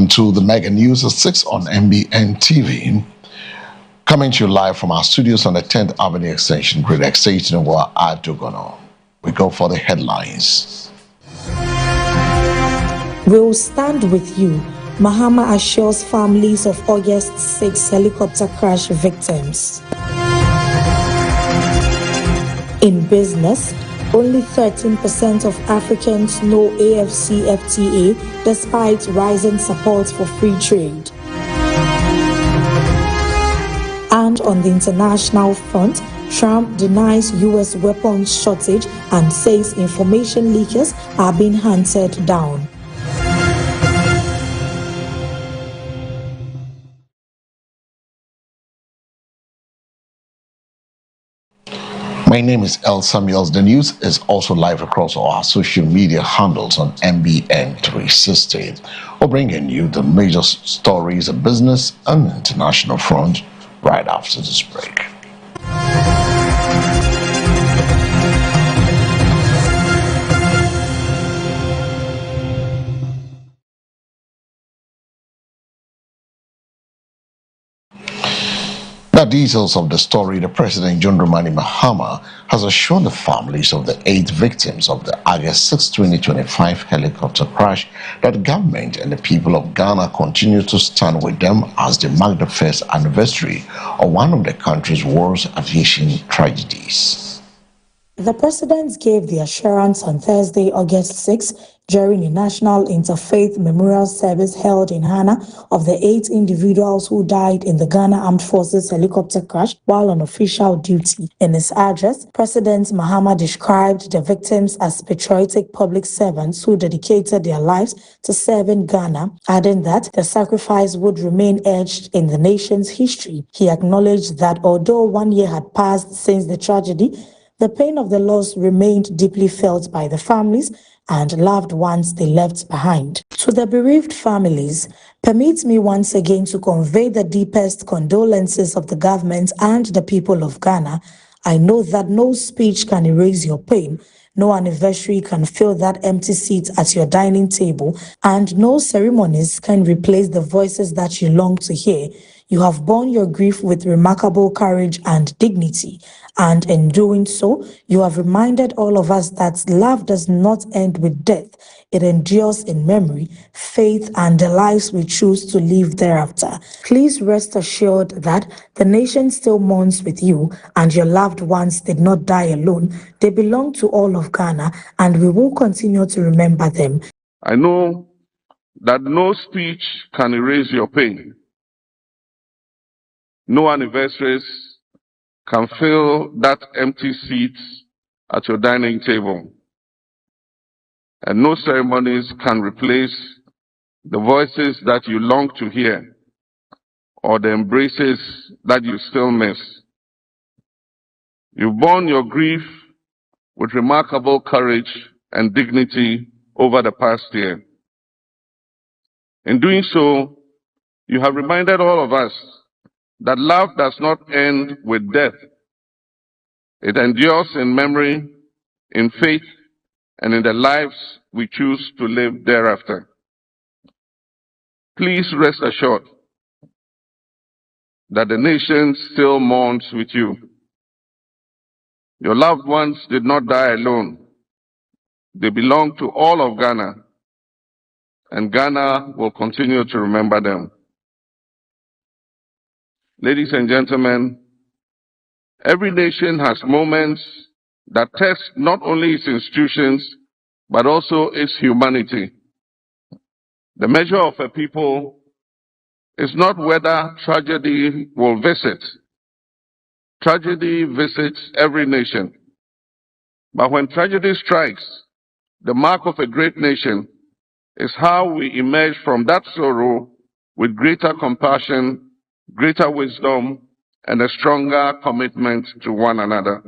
To the Mega News at 6 on MBN TV. Coming to you live from our studios on the 10th Avenue Extension, Great Extension, where I Dogono. We go for the headlines. We'll stand with you. Mahama assures families of August 6 helicopter crash victims. In business, only 13% of Africans know AfCFTA despite rising support for free trade. And on the international front, Trump denies U.S. weapons shortage and says information leakers are being hunted down. My name is El Samuels. The news is also live across all our social media handles on MBN 360. We're bringing you the major stories of business and international front right after this break. The details of the story, the President John Dramani Mahama has assured the families of the 8 victims of the August 6, 2025 helicopter crash that the government and the people of Ghana continue to stand with them as they mark the first anniversary of one of the country's worst aviation tragedies. The President gave the assurance on Thursday, August 6, during a national interfaith memorial service held in Hana of the 8 individuals who died in the Ghana Armed Forces helicopter crash while on official duty. In his address, President Mahama described the victims as patriotic public servants who dedicated their lives to serving Ghana, adding that the sacrifice would remain etched in the nation's history. He acknowledged that although 1 year had passed since the tragedy, the pain of the loss remained deeply felt by the families and loved ones they left behind. To the bereaved families, permit me once again to convey the deepest condolences of the government and the people of Ghana. I know that no speech can erase your pain, no anniversary can fill that empty seat at your dining table, and no ceremonies can replace the voices that you long to hear. You have borne your grief with remarkable courage and dignity, and in doing so, you have reminded all of us that love does not end with death. It endures in memory, faith, and the lives we choose to live thereafter. Please rest assured that the nation still mourns with you, and your loved ones did not die alone. They belong to all of Ghana, and we will continue to remember them. I know that no speech can erase your pain. No anniversaries can fill that empty seat at your dining table. And no ceremonies can replace the voices that you long to hear or the embraces that you still miss. You've borne your grief with remarkable courage and dignity over the past year. In doing so, you have reminded all of us that love does not end with death. It endures in memory, in faith, and in the lives we choose to live thereafter. Please rest assured that the nation still mourns with you. Your loved ones did not die alone. They belong to all of Ghana, and Ghana will continue to remember them. Ladies and gentlemen, every nation has moments that test not only its institutions, but also its humanity. The measure of a people is not whether tragedy will visit. Tragedy visits every nation. But when tragedy strikes, the mark of a great nation is how we emerge from that sorrow with greater compassion, greater wisdom, and a stronger commitment to one another.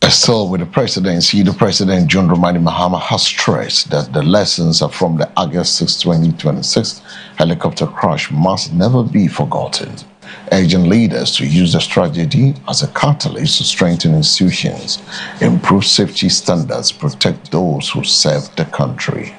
Still with the presidency, the President John Dramani Mahama has stressed that the lessons from the August 6, 2026 helicopter crash must never be forgotten. urging leaders to use this tragedy as a catalyst to strengthen institutions, improve safety standards, protect those who serve the country.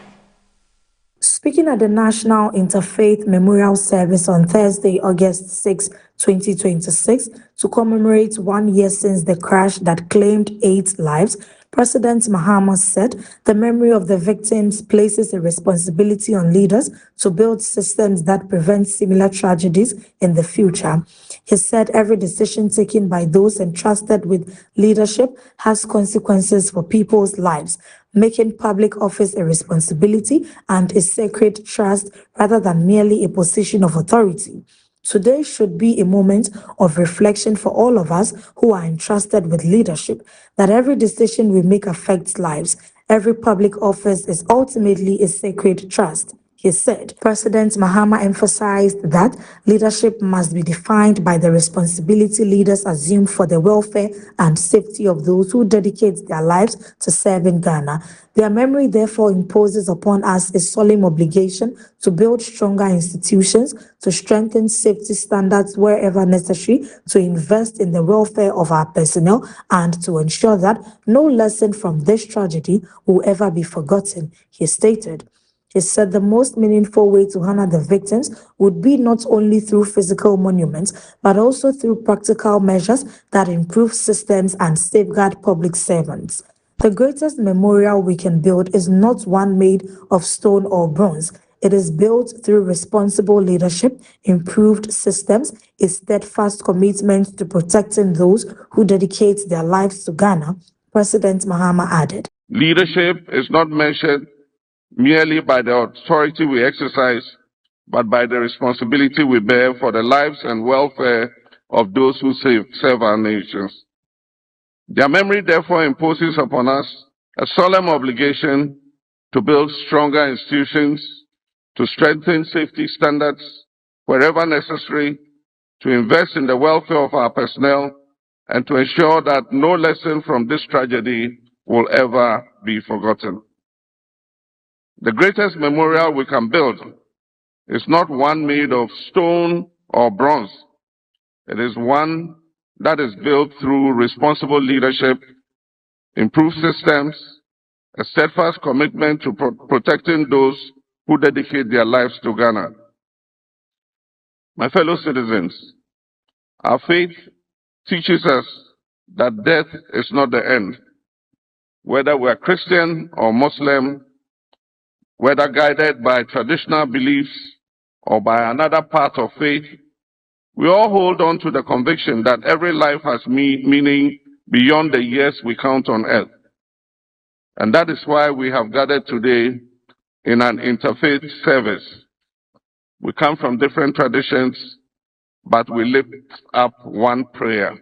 Speaking at the National Interfaith Memorial Service on Thursday, August 6, 2026, to commemorate 1 year since the crash that claimed 8 lives, President Mahama said the memory of the victims places a responsibility on leaders to build systems that prevent similar tragedies in the future. He said every decision taken by those entrusted with leadership has consequences for people's lives, making public office a responsibility and a sacred trust rather than merely a position of authority. Today should be a moment of reflection for all of us who are entrusted with leadership, that every decision we make affects lives. Every public office is ultimately a sacred trust. He said. President Mahama emphasized that leadership must be defined by the responsibility leaders assume for the welfare and safety of those who dedicate their lives to serving Ghana. Their memory therefore imposes upon us a solemn obligation to build stronger institutions, to strengthen safety standards wherever necessary, to invest in the welfare of our personnel, and to ensure that no lesson from this tragedy will ever be forgotten, he stated. He said the most meaningful way to honor the victims would be not only through physical monuments, but also through practical measures that improve systems and safeguard public servants. The greatest memorial we can build is not one made of stone or bronze. It is built through responsible leadership, improved systems, a steadfast commitment to protecting those who dedicate their lives to Ghana, President Mahama added. Leadership is not measured merely by the authority we exercise, but by the responsibility we bear for the lives and welfare of those who serve our nations. Their memory therefore imposes upon us a solemn obligation to build stronger institutions, to strengthen safety standards wherever necessary, to invest in the welfare of our personnel, and to ensure that no lesson from this tragedy will ever be forgotten. The greatest memorial we can build is not one made of stone or bronze. It is one that is built through responsible leadership, improved systems, a steadfast commitment to protecting those who dedicate their lives to Ghana. My fellow citizens, our faith teaches us that death is not the end. Whether we are Christian or Muslim, whether guided by traditional beliefs or by another path of faith, we all hold on to the conviction that every life has meaning beyond the years we count on earth. And that is why we have gathered today in an interfaith service. We come from different traditions, but we lift up one prayer.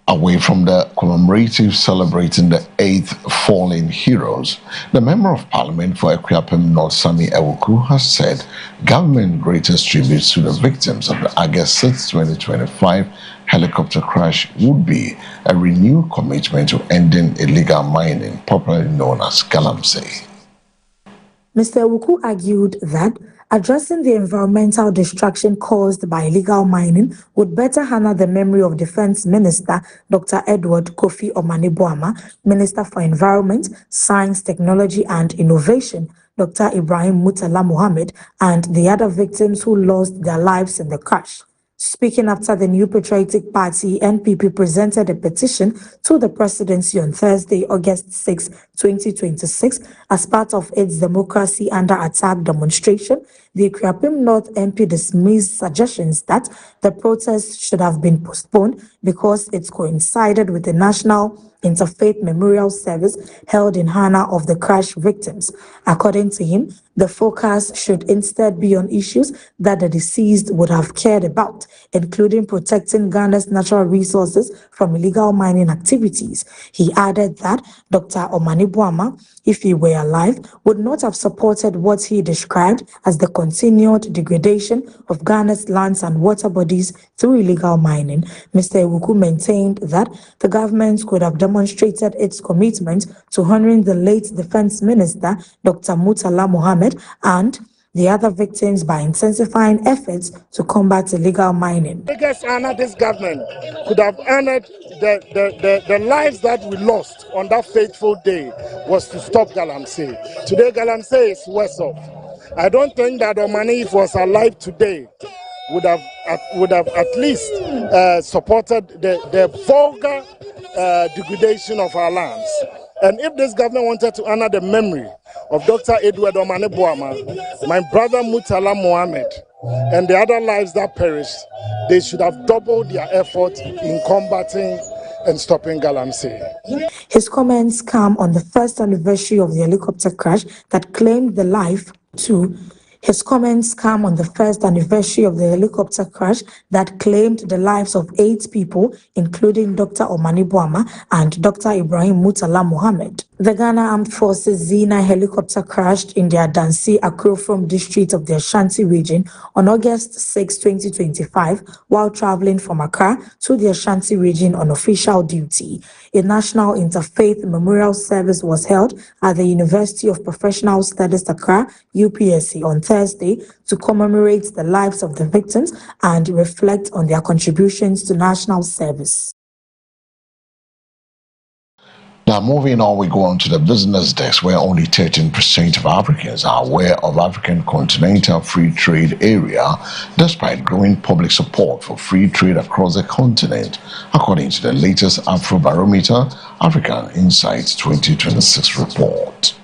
Away from the commemorative celebrating the 8th fallen heroes, the Member of Parliament for Akuapem North, Sammy Awuku, has said government greatest tributes to the victims of the August 6, 2025 helicopter crash would be a renewed commitment to ending illegal mining, popularly known as galamsey. Mr. Awuku argued that addressing the environmental destruction caused by illegal mining would better honor the memory of Defense Minister Dr. Edward Kofi Omane-Boamah, Minister for Environment, Science, Technology and Innovation, Dr. Ibrahim Murtala Mohammed, and the other victims who lost their lives in the crash. Speaking after the New Patriotic Party, NPP presented a petition to the presidency on Thursday, August 6, 2026, as part of its Democracy Under Attack demonstration, the Akuapem North MP dismissed suggestions that the protest should have been postponed because it coincided with the National Interfaith Memorial Service held in honor of the crash victims. According to him, the focus should instead be on issues that the deceased would have cared about, including protecting Ghana's natural resources from illegal mining activities. He added that Dr. Omane-Boamah, if he were alive, would not have supported what he described as the continued degradation of Ghana's lands and water bodies through illegal mining. Mr. Awuku maintained that the government could have demonstrated its commitment to honoring the late Defense Minister, Dr. Murtala Mohammed, and the other victims by intensifying efforts to combat illegal mining. The biggest honor this government could have honored the lives that we lost on that fateful day was to stop Galamsey. Today, Galamsey is worse off. I don't think that Omani, if was alive today, would have at least supported the vulgar degradation of our lands. And if this government wanted to honor the memory of Dr. Edward Omane Boama, my brother Murtala Mohammed, and the other lives that perished, they should have doubled their effort in combating and stopping Galamsey. His comments come on the first anniversary of the helicopter crash that claimed the life of 8 people, including Dr. Omane Boama and Dr. Ibrahim Murtala Mohammed. The Ghana Armed Forces Z9 helicopter crashed in the Adansi Akrofrom district of the Ashanti region on August 6, 2025, while traveling from Accra to the Ashanti region on official duty. A national interfaith memorial service was held at the University of Professional Studies Accra, UPSC, on Thursday to commemorate the lives of the victims and reflect on their contributions to national service. Now, moving on, we go on to the business desk, where only 13% of Africans are aware of African Continental Free Trade Area, despite growing public support for free trade across the continent, according to the latest Afrobarometer African Insights 2026 report.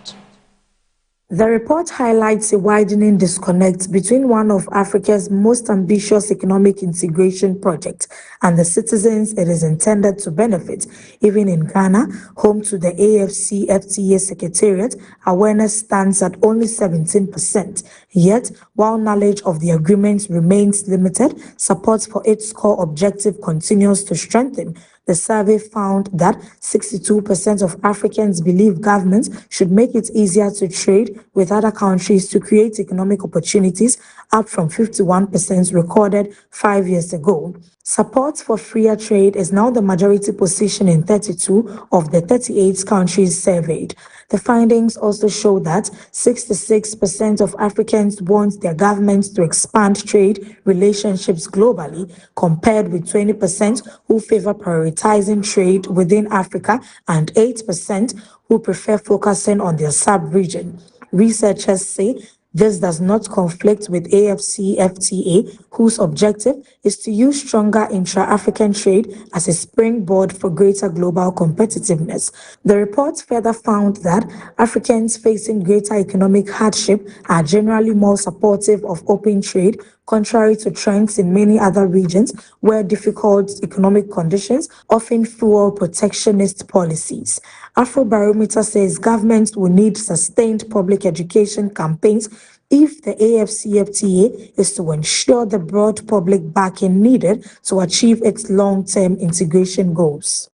The report highlights a widening disconnect between one of Africa's most ambitious economic integration projects and the citizens it is intended to benefit. Even in Ghana, home to the AFCFTA Secretariat, awareness stands at only 17%. Yet, while knowledge of the agreement remains limited, support for its core objective continues to strengthen. The survey found that 62% of Africans believe governments should make it easier to trade with other countries to create economic opportunities, up from 51% recorded 5 years ago. Support for freer trade is now the majority position in 32 of the 38 countries surveyed. The findings also show that 66% of Africans want their governments to expand trade relationships globally, compared with 20% who favor prioritizing trade within Africa and 8% who prefer focusing on their sub-region. Researchers say this does not conflict with AFCFTA, whose objective is to use stronger intra-African trade as a springboard for greater global competitiveness. The report further found that Africans facing greater economic hardship are generally more supportive of open trade, contrary to trends in many other regions where difficult economic conditions often fuel protectionist policies. Afrobarometer says governments will need sustained public education campaigns if the AFCFTA is to ensure the broad public backing needed to achieve its long-term integration goals.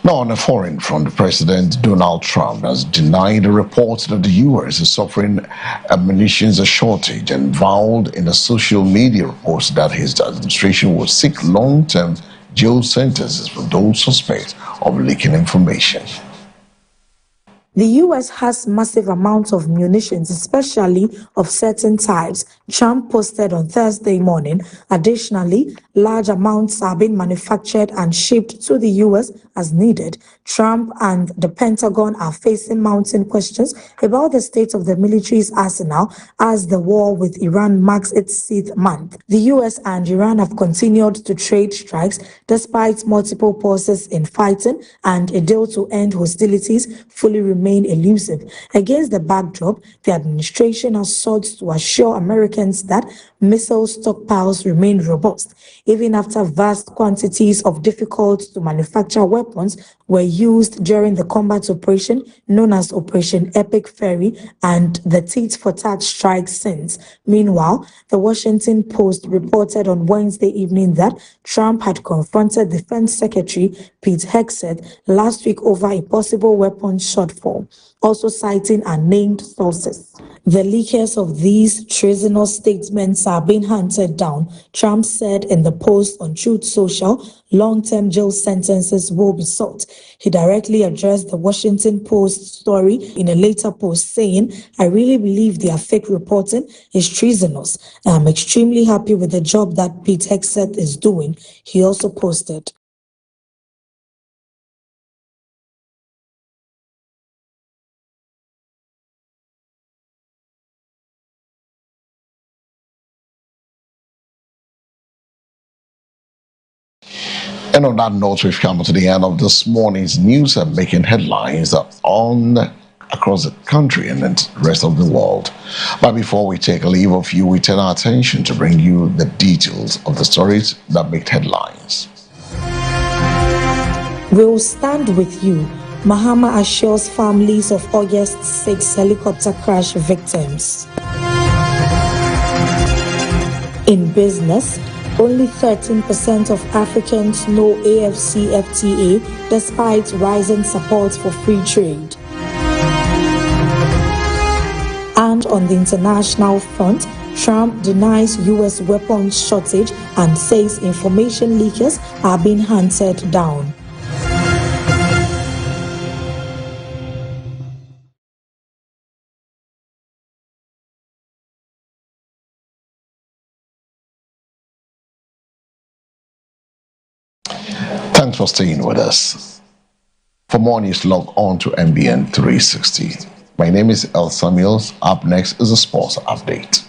Now, on a foreign front, President Donald Trump has denied the reports that the U.S. is suffering a munitions shortage and vowed in a social media post that his administration will seek long-term jail sentences for those suspected of leaking information. The U.S. has massive amounts of munitions, especially of certain types, Trump posted on Thursday morning. Additionally, large amounts are being manufactured and shipped to the U.S. as needed. Trump and the Pentagon are facing mounting questions about the state of the military's arsenal as the war with Iran marks its 6th month. The U.S. and Iran have continued to trade strikes despite multiple pauses in fighting, and a deal to end hostilities fully remain elusive. Against the backdrop, the administration has sought to assure Americans that missile stockpiles remain robust, even after vast quantities of difficult-to-manufacture weapons were used during the combat operation known as Operation Epic Fury and the tit-for-tat strikes since. Meanwhile, the Washington Post reported on Wednesday evening that Trump had confronted Defense Secretary Pete Hegseth last week over a possible weapons shortfall. protocol, also citing unnamed sources. The leakers of these treasonous statements are being hunted down, Trump said in the post on Truth Social. Long-term jail sentences will be sought. He directly addressed the Washington Post story in a later post, saying, "I really believe their fake reporting is treasonous. I'm extremely happy with the job that Pete Hegseth is doing." He also posted, And on that note, we've come to the end of this morning's news and making headlines across the country and the rest of the world. But before we take a leave of you, we turn our attention to bring you the details of the stories that make headlines. "We'll stand with you," Mahama assures families of August 6 helicopter crash victims. In business, only 13% of Africans know AfCFTA despite rising support for free trade. And on the international front, Trump denies U.S. weapons shortage and says information leakers are being hunted down. Thanks for staying with us. For more news, log on to MBN 360. My name is El Samuels. Up next is a sports update.